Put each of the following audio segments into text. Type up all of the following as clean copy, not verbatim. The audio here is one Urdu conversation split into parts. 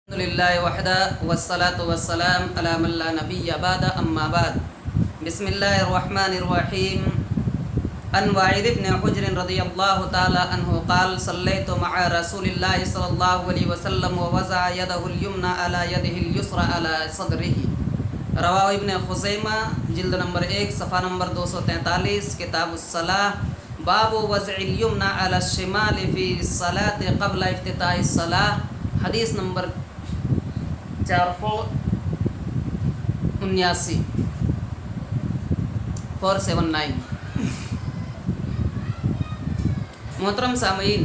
الحمدللہ وحدہ والصلاة والسلام علی من لا نبی بعد اما بعد بسم اللہ الرحمن الرحیم ان وعید بن حجر رضی اللہ تعالی عنہ قال صلیت مع رسول اللہ صلی اللہ علیہ وسلم ووضع یدہ الیمنى علی یدہ الیسرى علی صدرہ رواہ ابن خزیمہ جلد نمبر 1 صفحہ نمبر 243 کتاب الصلاۃ باب وضع الیمنى علی الشمال فی الصلاۃ قبل افتتاح الصلاۃ حدیث نمبر 479 479 محترم سامعین،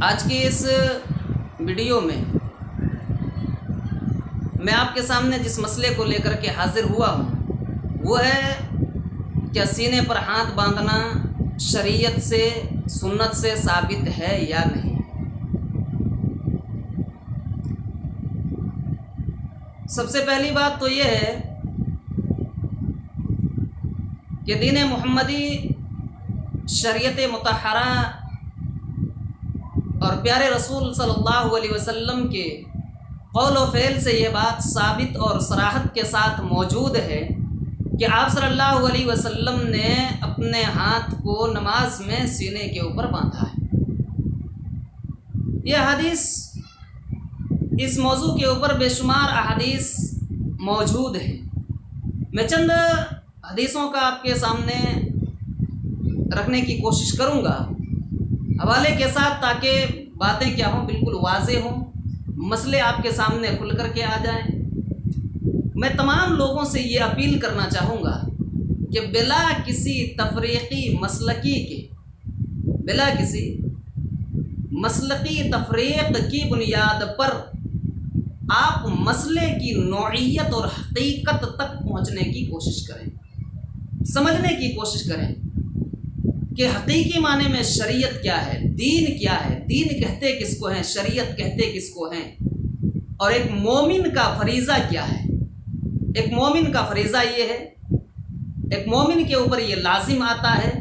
آج کی اس ویڈیو میں آپ کے سامنے جس مسئلے کو لے کر کے حاضر ہوا ہوں وہ ہے کیا سینے پر ہاتھ باندھنا شریعت سے سنت سے ثابت ہے یا نہیں۔ سب سے پہلی بات تو یہ ہے کہ دین محمدی شریعت مطہرہ اور پیارے رسول صلی اللہ علیہ وسلم کے قول و فعل سے یہ بات ثابت اور صراحت کے ساتھ موجود ہے کہ آپ صلی اللہ علیہ وسلم نے اپنے ہاتھ کو نماز میں سینے کے اوپر باندھا ہے۔ یہ حدیث اس موضوع کے اوپر بے شمار احادیث موجود ہیں۔ میں چند حدیثوں کا آپ کے سامنے رکھنے کی کوشش کروں گا حوالے کے ساتھ، تاکہ باتیں کیا ہوں بالکل واضح ہوں، مسئلے آپ کے سامنے کھل کر کے آ جائیں۔ میں تمام لوگوں سے یہ اپیل کرنا چاہوں گا کہ بلا کسی تفریقی مسلکی تفریق کی بنیاد پر آپ مسئلے کی نوعیت اور حقیقت تک پہنچنے کی کوشش کریں، سمجھنے کی کوشش کریں کہ حقیقی معنی میں شریعت کیا ہے، دین کیا ہے، دین کہتے کس کو ہیں، شریعت کہتے کس کو ہیں، اور ایک مومن کا فریضہ کیا ہے۔ ایک مومن کا فریضہ یہ ہے، ایک مومن کے اوپر یہ لازم آتا ہے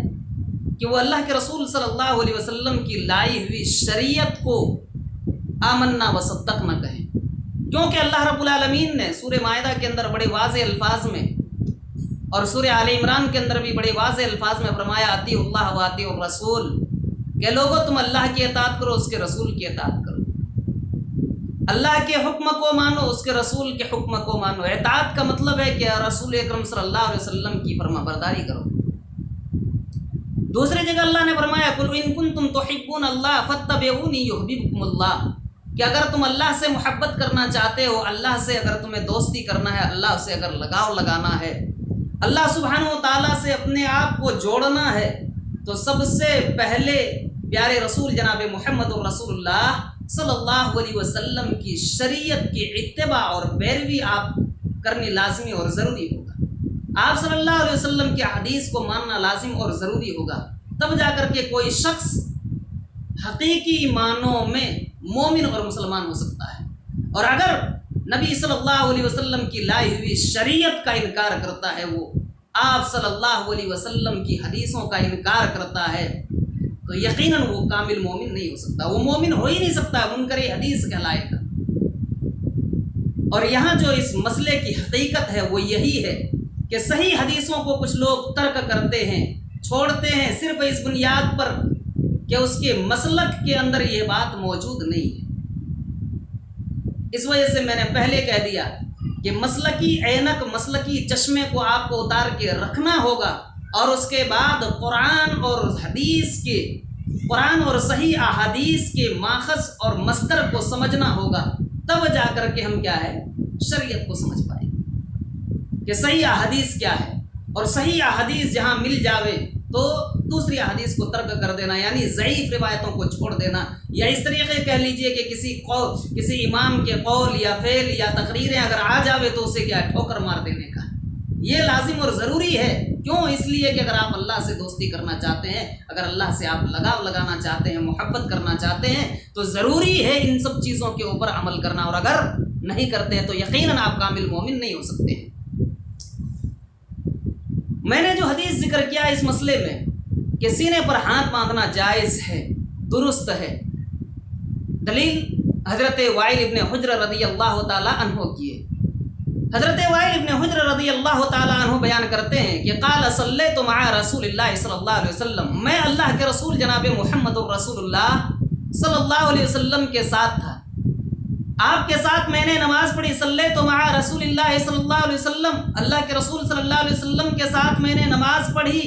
کہ وہ اللہ کے رسول صلی اللہ علیہ وسلم کی لائی ہوئی شریعت کو آمنا و صدقنا کہیں، کیونکہ اللہ رب العالمین نے سورہ مائدہ کے اندر بڑے واضح الفاظ میں اور سورہ آل عمران کے اندر بھی بڑے واضح الفاظ میں فرمایا اطیعوا اللہ و اطیعوا الرسول، کہ لوگوں تم اللہ کی اطاعت کرو، اس کے رسول کی اطاعت کرو، اللہ کے حکم کو مانو، اس کے رسول کے حکم کو مانو۔ اطاعت کا مطلب ہے کہ رسول اکرم صلی اللہ علیہ وسلم کی فرما برداری کرو۔ دوسری جگہ اللہ نے فرمایا قل ان کنتم تحبون اللہ فاتبعونی یحببکم اللہ، کہ اگر تم اللہ سے محبت کرنا چاہتے ہو، اللہ سے اگر تمہیں دوستی کرنا ہے، اللہ سے اگر لگاؤ لگانا ہے، اللہ سبحانہ و تعالیٰ سے اپنے آپ کو جوڑنا ہے، تو سب سے پہلے پیارے رسول جناب محمد رسول اللہ صلی اللہ علیہ وسلم کی شریعت کی اتباع اور پیروی آپ کرنی لازمی اور ضروری ہوگا۔ آپ صلی اللہ علیہ وسلم کی حدیث کو ماننا لازم اور ضروری ہوگا، تب جا کر کے کوئی شخص حقیقی معنوں میں مومن اور مسلمان ہو سکتا ہے۔ اور اگر نبی صلی اللہ علیہ وسلم کی لائی ہوئی شریعت کا انکار کرتا ہے، وہ آپ صلی اللہ علیہ وسلم کی حدیثوں کا انکار کرتا ہے، تو یقیناً وہ کامل مومن نہیں ہو سکتا، وہ مومن ہو ہی نہیں سکتا، منکر حدیث کہلائے گا۔ اور یہاں جو اس مسئلے کی حقیقت ہے وہ یہی ہے کہ صحیح حدیثوں کو کچھ لوگ ترک کرتے ہیں، چھوڑتے ہیں، صرف اس بنیاد پر کہ اس کے مسلک کے اندر یہ بات موجود نہیں ہے۔ اس وجہ سے میں نے پہلے کہہ دیا کہ مسلکی عینک، مسلکی چشمے کو آپ کو اتار کے رکھنا ہوگا، اور اس کے بعد قرآن اور صحیح احادیث کے ماخذ اور مصدر کو سمجھنا ہوگا، تب جا کر کے ہم کیا ہے شریعت کو سمجھ پائیں گے کہ صحیح احادیث کیا ہے۔ اور صحیح احادیث جہاں مل جاوے تو دوسری احادیث کو ترک کر دینا، یعنی ضعیف روایتوں کو چھوڑ دینا، یا اس طریقے کہہ لیجئے کہ کسی امام کے قول یا فعل یا تقریریں اگر آ جاوے تو اسے کیا ٹھوکر مار دینے کا، یہ لازم اور ضروری ہے۔ کیوں؟ اس لیے کہ اگر آپ اللہ سے دوستی کرنا چاہتے ہیں، اگر اللہ سے آپ لگاؤ لگانا چاہتے ہیں، محبت کرنا چاہتے ہیں، تو ضروری ہے ان سب چیزوں کے اوپر عمل کرنا، اور اگر نہیں کرتے ہیں تو یقیناً آپ کامل مومن نہیں ہو سکتے ہیں۔ میں نے جو حدیث ذکر کیا اس مسئلے میں کہ سینے پر ہاتھ باندھنا جائز ہے، درست ہے، دلیل حضرت وائل ابن حجر رضی اللہ تعالی عنہ کی ہے۔ حضرت وائل ابن حجر رضی اللہ تعالی عنہ بیان کرتے ہیں کہ قال صلیت مع رسول اللہ صلی اللہ علیہ وسلم، میں اللہ کے رسول جناب محمد رسول اللہ صلی اللہ علیہ وسلم کے ساتھ تھا، آپ کے ساتھ میں نے نماز پڑھی۔ صلیت مع رسول اللہ صلی اللہ علیہ وسلم، اللہ کے رسول صلی اللہ علیہ وسلم کے ساتھ میں نے نماز پڑھی۔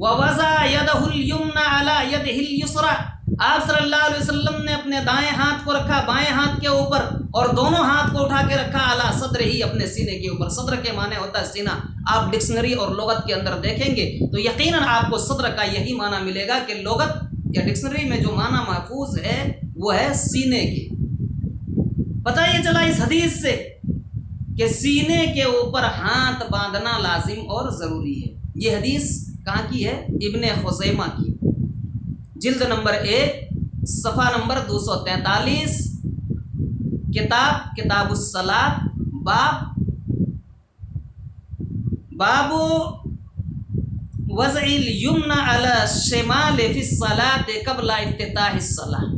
ووضع یدہ الیمنی علی یدہ الیسری، آپ صلی اللہ علیہ وسلم نے اپنے دائیں ہاتھ کو رکھا بائیں ہاتھ کے اوپر اور دونوں ہاتھ کو اٹھا کے رکھا اعلیٰ صدر ہی، اپنے سینے کے اوپر۔ صدر کے معنی ہوتا ہے سینہ، آپ ڈکشنری اور لغت کے اندر دیکھیں گے تو یقیناً آپ کو صدر کا یہی معنی ملے گا کہ لغت یا ڈکشنری میں جو معنی محفوظ ہے وہ ہے سینے کے۔ پتہ یہ چلا اس حدیث سے کہ سینے کے اوپر ہاتھ باندھنا لازم اور ضروری ہے۔ یہ حدیث کہاں کی ہے؟ ابن خزیمہ کی، جلد نمبر 1 صفحہ نمبر 243، کتاب الصلاۃ، باب وضع الیمنی علی الشمال فی الصلاۃ قبل افتتاح الصلاۃ،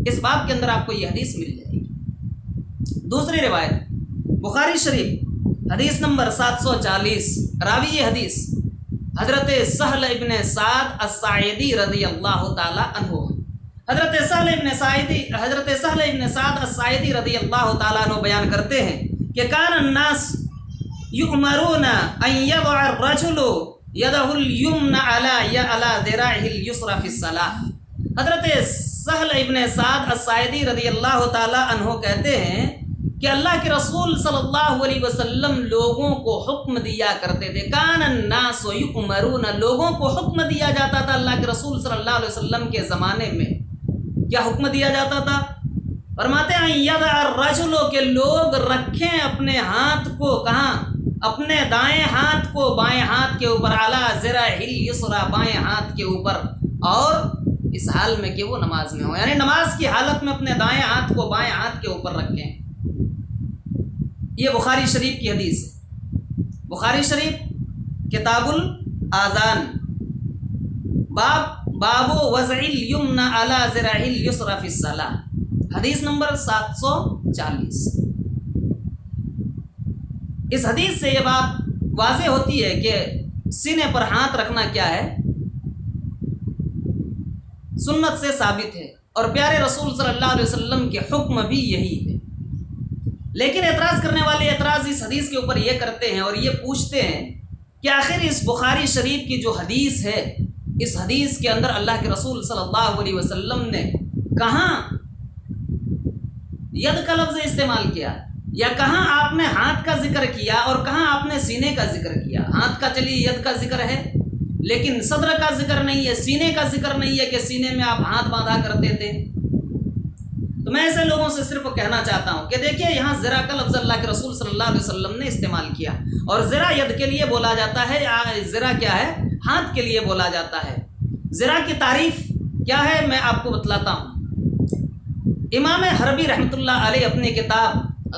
اس باب کے اندر آپ کو یہ حدیث مل جائے گی۔ دوسری روایت بخاری شریف حدیث نمبر 740، راوی یہ حدیث حضرت سہل ابن سعد الساعدی رضی اللہ تعالی عنہ۔ حضرت سہل ابن سعد الساعدی رضی اللہ تعالی عنہ بیان کرتے ہیں کہ کان الناس یؤمرون ان یضع الرجل یدہ الیمنی علی ذراعہ الیسری فی الصلاۃ۔ حضرت سہل ابن سعد الساعدی رضی اللہ تعالی عنہ کہتے ہیں کہ اللہ کے رسول صلی اللہ علیہ وسلم لوگوں کو حکم دیا کرتے تھے۔ کان الناس یؤمرون، لوگوں کو حکم دیا جاتا تھا اللہ کے رسول صلی اللہ علیہ وسلم کے زمانے میں۔ کیا حکم دیا جاتا تھا؟ فرماتے ہیں یضع الرجل، کہ لوگ رکھیں اپنے ہاتھ کو کہاں؟ اپنے دائیں ہاتھ کو بائیں ہاتھ کے اوپر، علی ذراعہ الیسری، بائیں ہاتھ کے اوپر، اور اس حال میں کہ وہ نماز میں ہو، یعنی نماز کی حالت میں اپنے دائیں ہاتھ کو بائیں ہاتھ کے اوپر رکھیں۔ یہ بخاری شریف کی حدیث ہے۔ بخاری شریف کتاب الاذان، باب وضع الیمنی علی ذراعہ الیسری فی الصلاۃ، حدیث نمبر 740۔ اس حدیث سے یہ بات واضح ہوتی ہے کہ سینے پر ہاتھ رکھنا کیا ہے؟ سنت سے ثابت ہے، اور پیارے رسول صلی اللہ علیہ وسلم کے حکم بھی یہی ہے۔ لیکن اعتراض کرنے والے اعتراض اس حدیث کے اوپر یہ کرتے ہیں اور یہ پوچھتے ہیں کہ آخر اس بخاری شریف کی جو حدیث ہے، اس حدیث کے اندر اللہ کے رسول صلی اللہ علیہ وسلم نے کہاں ید کا لفظ استعمال کیا، یا کہاں آپ نے ہاتھ کا ذکر کیا اور کہاں آپ نے سینے کا ذکر کیا؟ ہاتھ کا چلیے ید کا ذکر ہے، لیکن صدر کا ذکر نہیں ہے، سینے کا ذکر نہیں ہے کہ سینے میں آپ ہاتھ باندھا کرتے تھے۔ تو میں ایسے لوگوں سے صرف کہنا چاہتا ہوں کہ دیکھیے یہاں ذرا کا لفظ اللہ کے رسول صلی اللہ علیہ وسلم نے استعمال کیا، اور ذرا ید کے لیے بولا جاتا ہے، ذرا کیا ہے؟ ہاتھ کے لیے بولا جاتا ہے۔ ذرا کی تعریف کیا ہے میں آپ کو بتلاتا ہوں۔ امام حربی رحمۃ اللہ علیہ اپنی کتاب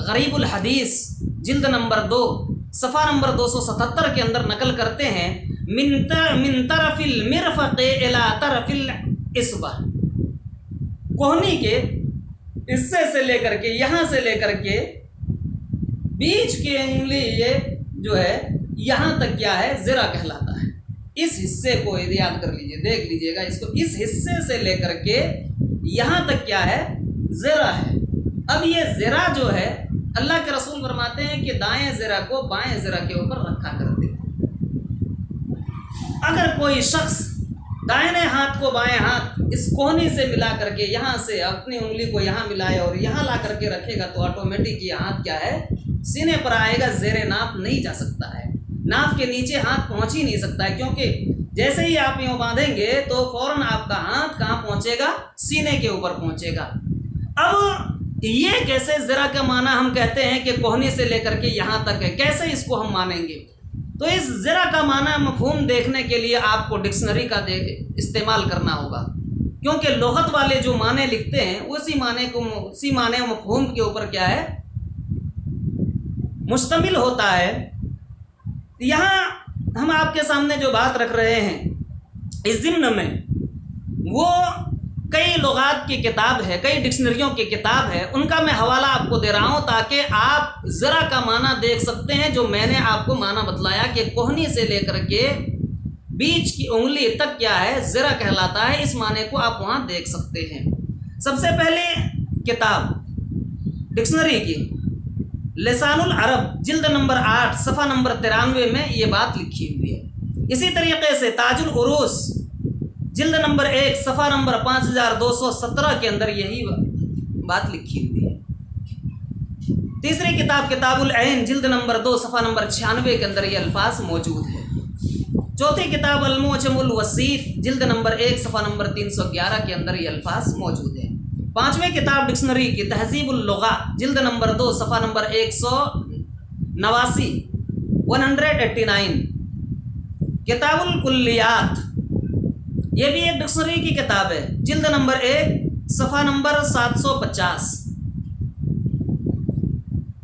غریب الحدیث جلد نمبر 2 صفحہ نمبر 277 کے اندر نقل کرتے ہیں، من طرف المرفق الى طرف الاصبع، کوہنی کے حصے سے لے کر کے، یہاں سے لے کر کے بیچ کی انگلی یہ جو ہے یہاں تک کیا ہے؟ ذرا کہلاتا ہے۔ اس حصے کو یاد کر لیجئے، دیکھ لیجئے گا اس کو، اس حصے سے لے کر کے یہاں تک کیا ہے؟ ذرا ہے۔ اب یہ ذرا جو ہے اللہ کے رسول فرماتے ہیں کہ دائیں ذرا کو بائیں ذرا کے اوپر رکھا کرتے ہیں۔ اگر کوئی شخص دائیں ہاتھ کو بائیں ہاتھ اس کوہنی سے ملا کر کے یہاں سے اپنی انگلی کو یہاں ملائے اور یہاں لا کر کے رکھے گا تو آٹومیٹک یہ ہاتھ کیا ہے؟ سینے پر آئے گا، زیر ناف نہیں جا سکتا ہے، ناف کے نیچے ہاتھ پہنچ ہی نہیں سکتا ہے، کیونکہ جیسے ہی آپ یوں باندھیں گے تو فوراً آپ کا ہاتھ کہاں پہنچے گا؟ سینے کے اوپر پہنچے گا۔ اب یہ کیسے ذرا کا معنی ہم کہتے ہیں کہ کوہنی سے لے کر کے یہاں تک ہے، کیسے اس کو ہم مانیں گے؟ تو اس ذرا کا معنی مفہوم دیکھنے کے لیے آپ کو ڈکشنری کا استعمال کرنا ہوگا، کیونکہ لغت والے جو معنی لکھتے ہیں اسی معنی مفہوم کے اوپر کیا ہے؟ مشتمل ہوتا ہے۔ یہاں ہم آپ کے سامنے جو بات رکھ رہے ہیں اس ضمن میں وہ کئی لغات کی کتاب ہے، کئی ڈکشنریوں کی کتاب ہے، ان کا میں حوالہ آپ کو دے رہا ہوں تاکہ آپ ذرا کا معنی دیکھ سکتے ہیں جو میں نے آپ کو معنی بتلایا کہ کوہنی سے لے کر کے بیچ کی انگلی تک کیا ہے، ذرا کہلاتا ہے، اس معنی کو آپ وہاں دیکھ سکتے ہیں۔ سب سے پہلے کتاب ڈکشنری کی لسان العرب جلد نمبر 8 صفحہ نمبر 93 میں یہ بات لکھی ہوئی ہے۔ اسی طریقے سے تاج العروس جلد نمبر 1 صفحہ نمبر 5217 کے اندر یہی بات لکھی ہوئی ہے۔ تیسری کتاب کتاب العین جلد نمبر 2 صفحہ نمبر 96 کے اندر یہ الفاظ موجود ہے۔ چوتھی کتاب المعجم الوسیط جلد نمبر 1 صفحہ نمبر 311 کے اندر یہ الفاظ موجود ہیں۔ پانچویں کتاب ڈکشنری کی تہذیب اللغات جلد نمبر 2 صفحہ نمبر 189 189۔ کتاب الکلیات یہ بھی ایک ڈکشنری کی کتاب ہے، جلد نمبر 1 صفحہ نمبر 750۔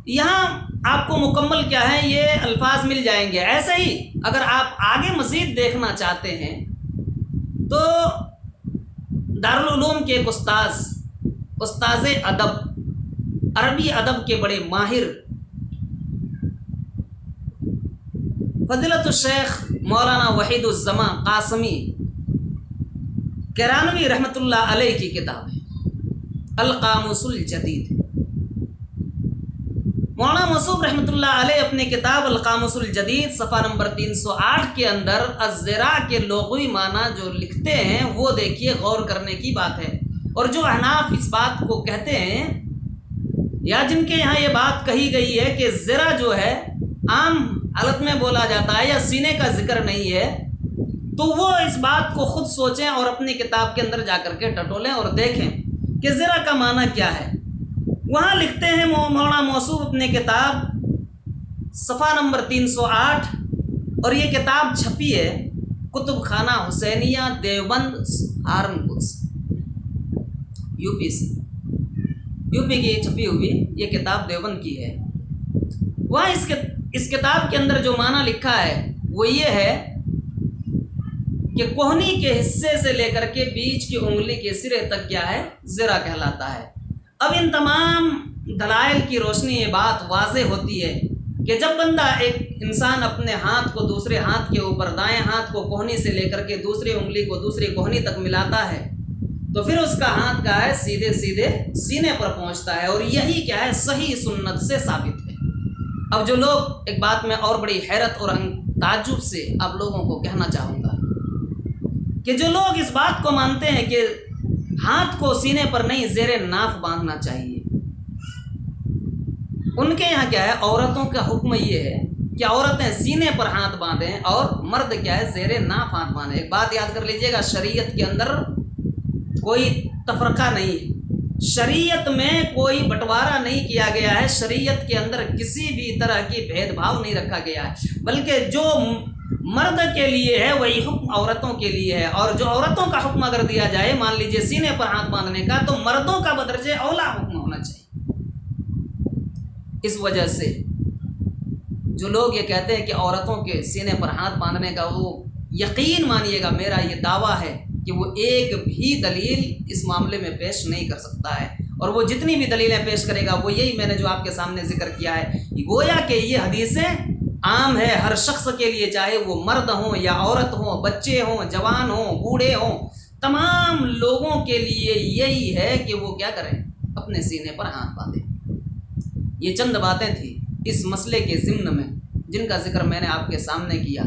یہاں آپ کو مکمل کیا ہے یہ الفاظ مل جائیں گے۔ ایسے ہی اگر آپ آگے مزید دیکھنا چاہتے ہیں تو دارالعلوم کے ایک استاذ ادب، عربی ادب کے بڑے ماہر فضیلت الشیخ مولانا وحید الزمان قاسمی کرانوی رحمۃ اللہ علیہ کی کتاب ہے القاموس الجدید۔ مولانا موصوف رحمۃ اللہ علیہ اپنی کتاب القاموس الجدید صفحہ نمبر 308 کے اندر الزراع کے لغوی معنی جو لکھتے ہیں وہ دیکھیے، غور کرنے کی بات ہے۔ اور جو احناف اس بات کو کہتے ہیں یا جن کے یہاں یہ بات کہی گئی ہے کہ زرع جو ہے عام حالت میں بولا جاتا ہے یا سینے کا ذکر نہیں ہے، تو وہ اس بات کو خود سوچیں اور اپنی کتاب کے اندر جا کر کے ٹٹولیں اور دیکھیں کہ زرع کا معنی کیا ہے۔ وہاں لکھتے ہیں مولانا موصوف اپنے کتاب صفحہ نمبر 308، اور یہ کتاب چھپی ہے کتب خانہ حسینیہ دیوبند سہارنپور سے، یو پی کی چھپی ہوئی یہ کتاب دیوبند کی ہے۔ وہاں اس کتاب کے اندر جو معنی لکھا ہے وہ یہ ہے کہ کوہنی کے حصے سے لے کر کے بیچ کی انگلی کے سرے تک کیا ہے، زرع کہلاتا ہے۔ اب ان تمام دلائل کی روشنی یہ بات واضح ہوتی ہے کہ جب بندہ ایک انسان اپنے ہاتھ کو دوسرے ہاتھ کے اوپر، دائیں ہاتھ کو کوہنی سے لے کر کے دوسری انگلی کو دوسری کوہنی تک ملاتا ہے تو پھر اس کا ہاتھ کیا ہے، سیدھے سیدھے سینے پر پہنچتا ہے، اور یہی کیا ہے صحیح سنت سے ثابت ہے۔ اب جو لوگ، ایک بات میں اور بڑی حیرت اور تعجب سے آپ لوگوں کو کہنا چاہوں گا کہ جو لوگ اس بات کو مانتے ہیں کہ ہاتھ کو سینے پر نہیں زیر ناف باندھنا چاہیے، ان کے یہاں کیا ہے، عورتوں کا حکم یہ ہے کہ عورتیں سینے پر ہاتھ باندھیں اور مرد کیا ہے زیر ناف ہاتھ باندھیں۔ ایک بات یاد کر لیجئے گا، شریعت کے اندر کوئی تفرقہ نہیں، شریعت میں کوئی بٹوارا نہیں کیا گیا ہے، شریعت کے اندر کسی بھی طرح کی بھید بھاؤ نہیں رکھا گیا ہے، بلکہ جو مرد کے لیے ہے وہی حکم عورتوں کے لیے ہے۔ اور جو عورتوں کا حکم اگر دیا جائے، مان لیجئے سینے پر ہاتھ باندھنے کا، تو مردوں کا بدرجہ اولا حکم ہونا چاہیے۔ اس وجہ سے جو لوگ یہ کہتے ہیں کہ عورتوں کے سینے پر ہاتھ باندھنے کا، وہ یقین مانیے گا میرا یہ دعویٰ ہے کہ وہ ایک بھی دلیل اس معاملے میں پیش نہیں کر سکتا ہے، اور وہ جتنی بھی دلیلیں پیش کرے گا وہ یہی میں نے جو آپ کے سامنے ذکر کیا ہے، گویا کہ یہ حدیثیں عام ہے ہر شخص کے لیے، چاہے وہ مرد ہوں یا عورت ہوں، بچے ہوں، جوان ہوں، بوڑھے ہوں، تمام لوگوں کے لیے یہی ہے کہ وہ کیا کریں، اپنے سینے پر ہاتھ باندھیں۔ یہ چند باتیں تھیں اس مسئلے کے ضمن میں جن کا ذکر میں نے آپ کے سامنے کیا۔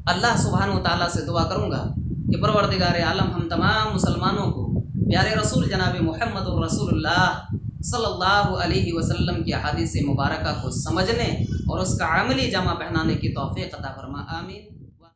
اللہ سبحانہ و تعالیٰ سے دعا کروں گا کہ پروردگار عالم ہم تمام مسلمانوں کو پیارے رسول جناب محمد الرسول اللہ صلی اللہ علیہ وسلم کی احادیث مبارکہ کو سمجھنے اور اس کا عملی جامہ پہنانے کی توفیق عطا فرما، آمین۔